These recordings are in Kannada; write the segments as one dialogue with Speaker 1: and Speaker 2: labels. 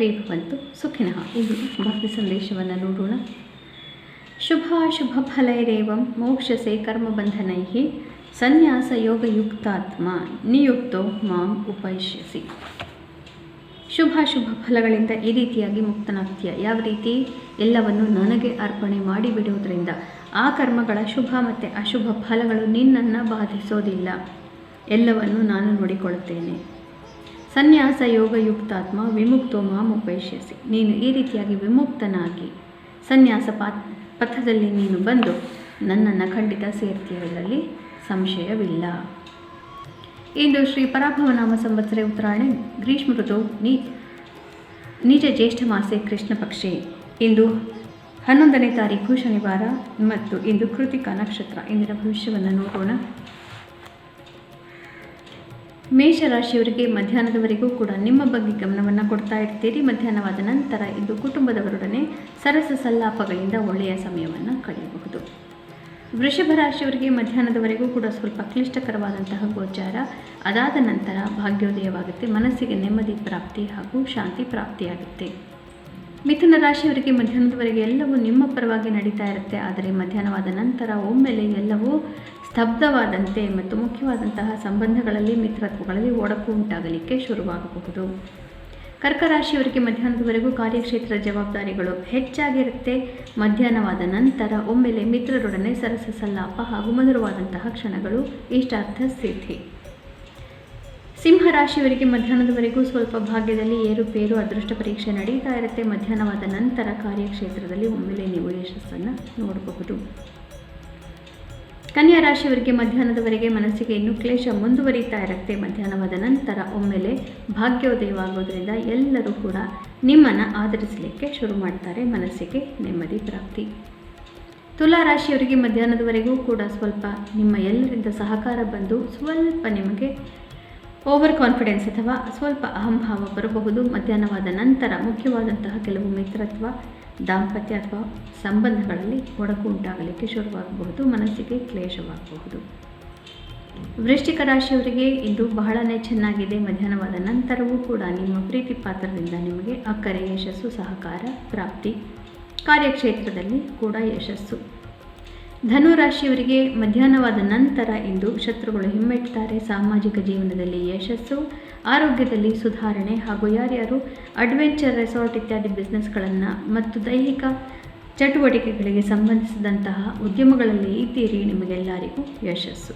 Speaker 1: ಸರ್ವೇ ಭವಂತು ಸುಖಿನಃ. ಇಂದು ಭಕ್ತಿ ಸಂದೇಶವನ್ನು ನೋಡೋಣ. ಶುಭಾಶುಭ ಫಲೈರೇವಂ ಮೋಕ್ಷಸೆ ಕರ್ಮಬಂಧನೈಃ ಸನ್ಯಾಸ ಯೋಗಯುಕ್ತಾತ್ಮ ನಿಯುಕ್ತೋ ಮಾಂ ಉಪೈಷ್ಯಸಿ. ಶುಭಾಶುಭ ಫಲಗಳಿಂದ ಈ ರೀತಿಯಾಗಿ ಮುಕ್ತನಾಗ್ತೀಯ. ಯಾವ ರೀತಿ? ಎಲ್ಲವನ್ನು ನನಗೆ ಅರ್ಪಣೆ ಮಾಡಿಬಿಡುವುದರಿಂದ ಆ ಕರ್ಮಗಳ ಶುಭ ಮತ್ತು ಅಶುಭ ಫಲಗಳು ನಿನ್ನನ್ನು ಬಾಧಿಸೋದಿಲ್ಲ. ಎಲ್ಲವನ್ನು ನಾನು ನೋಡಿಕೊಳ್ಳುತ್ತೇನೆ. ಸನ್ಯಾಸ ಯೋಗಯುಕ್ತಾತ್ಮ ವಿಮುಕ್ತೋ ಮಾಂ ಉಪೈಷ್ಯಸಿ. ನೀನು ಈ ರೀತಿಯಾಗಿ ವಿಮುಕ್ತನಾಗಿ ಸನ್ಯಾಸ ಪಥದಲ್ಲಿ ನೀನು ಬಂದು ನನ್ನನ್ನು ಖಂಡಿತ ಸೇರ್ತೀಯರಲ್ಲಿ ಸಂಶಯವಿಲ್ಲ. ಇಂದು ಶ್ರೀ ಪರಾಭವನಾಮ ಸಂವತ್ಸರೆ ಉತ್ತರಾಯಣೆ ಗ್ರೀಷ್ಮ ಋತು ನಿಜ ಜ್ಯೇಷ್ಠ ಮಾಸೆ ಕೃಷ್ಣ ಪಕ್ಷೆ. ಇಂದು 11ನೇ ತಾರೀಕು ಶನಿವಾರ ಮತ್ತು ಇಂದು ಕೃತಿಕಾ ನಕ್ಷತ್ರ. ಇಂದಿನ ಭವಿಷ್ಯವನ್ನು ನೋಡೋಣ. ಮೇಷರಾಶಿಯವರಿಗೆ ಮಧ್ಯಾಹ್ನದವರೆಗೂ ಕೂಡ ನಿಮ್ಮ ಬಗ್ಗೆ ಗಮನವನ್ನು ಕೊಡ್ತಾ ಇರ್ತೀರಿ. ಮಧ್ಯಾಹ್ನವಾದ ನಂತರ ಇಂದು ಕುಟುಂಬದವರೊಡನೆ ಸರಸ ಸಲ್ಲಾಪಗಳಿಂದ ಒಳ್ಳೆಯ ಸಮಯವನ್ನು ಕಳೆಯಬಹುದು. ವೃಷಭ ರಾಶಿಯವರಿಗೆ ಮಧ್ಯಾಹ್ನದವರೆಗೂ ಕೂಡ ಸ್ವಲ್ಪ ಕ್ಲಿಷ್ಟಕರವಾದಂತಹ ಗೋಚಾರ. ಅದಾದ ನಂತರ ಭಾಗ್ಯೋದಯವಾಗುತ್ತೆ. ಮನಸ್ಸಿಗೆ ನೆಮ್ಮದಿ ಪ್ರಾಪ್ತಿ ಹಾಗೂ ಶಾಂತಿ ಪ್ರಾಪ್ತಿಯಾಗುತ್ತೆ. ಮಿಥುನ ರಾಶಿಯವರಿಗೆ ಮಧ್ಯಾಹ್ನದವರೆಗೆ ಎಲ್ಲವೂ ನಿಮ್ಮ ಪರವಾಗಿ ನಡೀತಾ ಇರುತ್ತೆ. ಆದರೆ ಮಧ್ಯಾಹ್ನವಾದ ನಂತರ ಒಮ್ಮೆಲೆ ಎಲ್ಲವೂ ಸ್ತಬ್ಧವಾದಂತೆ ಮತ್ತು ಮುಖ್ಯವಾದಂತಹ ಸಂಬಂಧಗಳಲ್ಲಿ ಮಿತ್ರತ್ವಗಳಲ್ಲಿ ಒಡಕು ಉಂಟಾಗಲಿಕ್ಕೆ ಶುರುವಾಗಬಹುದು. ಕರ್ಕ ರಾಶಿಯವರಿಗೆ ಮಧ್ಯಾಹ್ನದವರೆಗೂ ಕಾರ್ಯಕ್ಷೇತ್ರದ ಜವಾಬ್ದಾರಿಗಳು ಹೆಚ್ಚಾಗಿರುತ್ತೆ. ಮಧ್ಯಾಹ್ನವಾದ ನಂತರ ಒಮ್ಮೆಲೆ ಮಿತ್ರರೊಡನೆ ಸರಸ ಸಲ್ಲಾಪ ಹಾಗೂ ಮಧುರವಾದಂತಹ ಕ್ಷಣಗಳು ಇಷ್ಟಾರ್ಥ ಸಿದ್ಧಿ. ಸಿಂಹರಾಶಿಯವರಿಗೆ ಮಧ್ಯಾಹ್ನದವರೆಗೂ ಸ್ವಲ್ಪ ಭಾಗ್ಯದಲ್ಲಿ ಏರುಪೇರು ಅದೃಷ್ಟ ಪರೀಕ್ಷೆ ನಡೀತಾ ಇರುತ್ತೆ. ಮಧ್ಯಾಹ್ನವಾದ ನಂತರ ಕಾರ್ಯಕ್ಷೇತ್ರದಲ್ಲಿ ಒಮ್ಮೆಲೆ ನೀವು ಯಶಸ್ಸನ್ನು ನೋಡಬಹುದು. ಕನ್ಯಾ ರಾಶಿಯವರಿಗೆ ಮಧ್ಯಾಹ್ನದವರೆಗೆ ಮನಸ್ಸಿಗೆ ಇನ್ನೂ ಕ್ಲೇಶ ಮುಂದುವರಿತಾ ಇರುತ್ತೆ. ಮಧ್ಯಾಹ್ನವಾದ ನಂತರ ಒಮ್ಮೆಲೆ ಭಾಗ್ಯೋದಯವಾಗೋದ್ರಿಂದ ಎಲ್ಲರೂ ಕೂಡ ನಿಮ್ಮನ್ನು ಆಧರಿಸಲಿಕ್ಕೆ ಶುರು ಮಾಡ್ತಾರೆ. ಮನಸ್ಸಿಗೆ ನೆಮ್ಮದಿ ಪ್ರಾಪ್ತಿ. ತುಲಾ ರಾಶಿಯವರಿಗೆ ಮಧ್ಯಾಹ್ನದವರೆಗೂ ಕೂಡ ಸ್ವಲ್ಪ ನಿಮ್ಮ ಎಲ್ಲರಿಂದ ಸಹಕಾರ ಬಂದು ಸ್ವಲ್ಪ ನಿಮಗೆ ಓವರ್ ಕಾನ್ಫಿಡೆನ್ಸ್ ಅಥವಾ ಸ್ವಲ್ಪ ಅಹಂಭಾವ ಬರಬಹುದು. ಮಧ್ಯಾಹ್ನವಾದ ನಂತರ ಮುಖ್ಯವಾದಂತಹ ಕೆಲವು ಮಿತ್ರತ್ವ, ದಾಂಪತ್ಯ ಅಥವಾ ಸಂಬಂಧಗಳಲ್ಲಿ ಒಡಕು ಉಂಟಾಗಲಿಕ್ಕೆ ಶುರುವಾಗಬಹುದು. ಮನಸ್ಸಿಗೆ ಕ್ಲೇಶವಾಗಬಹುದು. ವೃಶ್ಚಿಕ ರಾಶಿಯವರಿಗೆ ಇಂದು ಬಹಳನೇ ಚೆನ್ನಾಗಿದೆ. ಮಧ್ಯಾಹ್ನವಾದ ನಂತರವೂ ಕೂಡ ನಿಮ್ಮ ಪ್ರೀತಿ ಪಾತ್ರದಿಂದ ನಿಮಗೆ ಅಕ್ಕರೆ ಯಶಸ್ಸು, ಸಹಕಾರ ಪ್ರಾಪ್ತಿ. ಕಾರ್ಯಕ್ಷೇತ್ರದಲ್ಲಿ ಕೂಡ ಯಶಸ್ಸು. ಧನು ರಾಶಿಯವರಿಗೆ ಮಧ್ಯಾಹ್ನವಾದ ನಂತರ ಇಂದು ಶತ್ರುಗಳು ಹಿಮ್ಮೆಟ್ತಾರೆ. ಸಾಮಾಜಿಕ ಜೀವನದಲ್ಲಿ ಯಶಸ್ಸು, ಆರೋಗ್ಯದಲ್ಲಿ ಸುಧಾರಣೆ ಹಾಗೂ ಯಾರ್ಯಾರು ಅಡ್ವೆಂಚರ್ ರೆಸಾರ್ಟ್ ಇತ್ಯಾದಿ ಬಿಸ್ನೆಸ್ಗಳನ್ನು ಮತ್ತು ದೈಹಿಕ ಚಟುವಟಿಕೆಗಳಿಗೆ ಸಂಬಂಧಿಸಿದಂತಹ ಉದ್ಯಮಗಳಲ್ಲಿ ಇದ್ದೀರಿ, ನಿಮಗೆಲ್ಲರಿಗೂ ಯಶಸ್ಸು.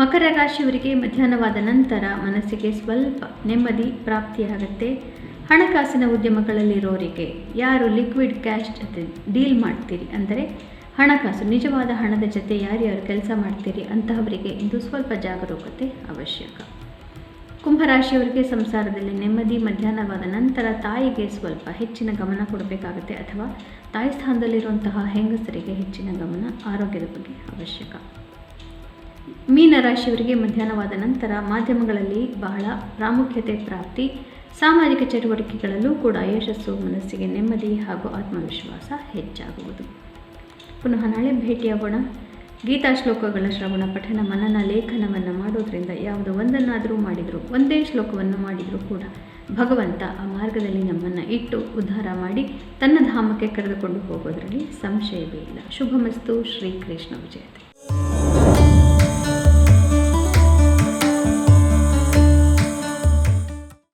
Speaker 1: ಮಕರ ರಾಶಿಯವರಿಗೆ ಮಧ್ಯಾಹ್ನವಾದ ನಂತರ ಮನಸ್ಸಿಗೆ ಸ್ವಲ್ಪ ನೆಮ್ಮದಿ ಪ್ರಾಪ್ತಿಯಾಗುತ್ತೆ. ಹಣಕಾಸಿನ ಉದ್ಯಮಗಳಲ್ಲಿರೋರಿಗೆ ಯಾರು ಲಿಕ್ವಿಡ್ ಕ್ಯಾಶ್ ಜೊತೆ ಡೀಲ್ ಮಾಡ್ತೀರಿ, ಅಂದರೆ ಹಣಕಾಸು ನಿಜವಾದ ಹಣದ ಜೊತೆ ಯಾರ್ಯಾರು ಕೆಲಸ ಮಾಡ್ತೀರಿ ಅಂತಹವರಿಗೆ ಇಂದು ಸ್ವಲ್ಪ ಜಾಗರೂಕತೆ ಅವಶ್ಯಕ. ಕುಂಭರಾಶಿಯವರಿಗೆ ಸಂಸಾರದಲ್ಲಿ ನೆಮ್ಮದಿ. ಮಧ್ಯಾಹ್ನವಾದ ನಂತರ ತಾಯಿಗೆ ಸ್ವಲ್ಪ ಹೆಚ್ಚಿನ ಗಮನ ಕೊಡಬೇಕಾಗುತ್ತೆ ಅಥವಾ ತಾಯಿ ಸ್ಥಾನದಲ್ಲಿರುವಂತಹ ಹೆಂಗಸರಿಗೆ ಹೆಚ್ಚಿನ ಗಮನ ಆರೋಗ್ಯದ ಬಗ್ಗೆ ಅವಶ್ಯಕ. ಮೀನರಾಶಿಯವರಿಗೆ ಮಧ್ಯಾಹ್ನವಾದ ನಂತರ ಮಾಧ್ಯಮಗಳಲ್ಲಿ ಬಹಳ ಪ್ರಾಮುಖ್ಯತೆ ಪ್ರಾಪ್ತಿ. ಸಾಮಾಜಿಕ ಚಟುವಟಿಕೆಗಳಲ್ಲೂ ಕೂಡ ಯಶಸ್ಸು, ಮನಸ್ಸಿಗೆ ನೆಮ್ಮದಿ ಹಾಗೂ ಆತ್ಮವಿಶ್ವಾಸ ಹೆಚ್ಚಾಗುವುದು. ಪುನಃ ನಾಳೆ ಭೇಟಿಯಾಗೋಣ. ಗೀತಾ ಶ್ಲೋಕಗಳ ಶ್ರವಣ, ಪಠಣ, ಮನನ, ಲೇಖನವನ್ನು ಮಾಡೋದ್ರಿಂದ ಯಾವುದೋ ಒಂದನ್ನಾದರೂ ಮಾಡಿದರೂ, ಒಂದೇ ಶ್ಲೋಕವನ್ನು ಮಾಡಿದರೂ ಕೂಡ ಭಗವಂತ ಆ ಮಾರ್ಗದಲ್ಲಿ ನಮ್ಮನ್ನು ಇಟ್ಟು ಉದ್ಧಾರ ಮಾಡಿ ತನ್ನ ಧಾಮಕ್ಕೆ ಕರೆದುಕೊಂಡು ಹೋಗೋದರಲ್ಲಿ ಸಂಶಯವೇ ಇಲ್ಲ. ಶುಭಮಸ್ತು. ಶ್ರೀಕೃಷ್ಣ ವಿಜಯತೆ.